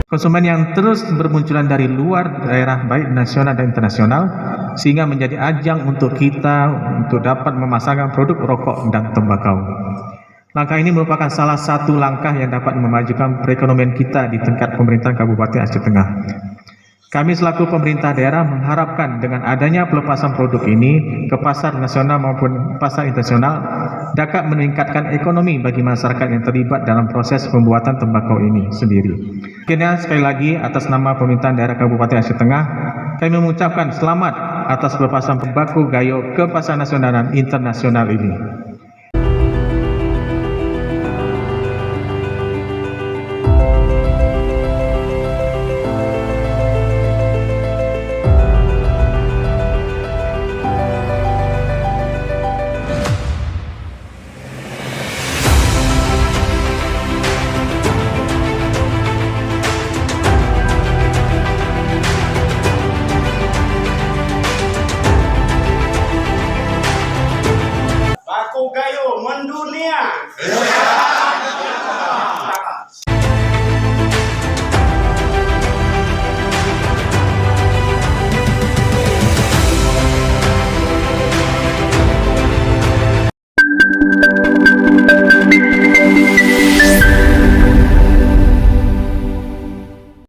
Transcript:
konsumen yang terus bermunculan dari luar daerah baik nasional dan internasional, sehingga menjadi ajang untuk kita untuk dapat memasarkan produk rokok dan tembakau. Langkah ini merupakan salah satu langkah yang dapat memajukan perekonomian kita di tingkat pemerintahan Kabupaten Aceh Tengah. Kami selaku pemerintah daerah mengharapkan dengan adanya pelepasan produk ini ke pasar nasional maupun pasar internasional dapat meningkatkan ekonomi bagi masyarakat yang terlibat dalam proses pembuatan tembakau ini sendiri. Akhirnya sekali lagi atas nama pemerintahan daerah Kabupaten Aceh Tengah, kami mengucapkan selamat atas pelepasan tembakau gayo ke pasar nasional dan internasional ini.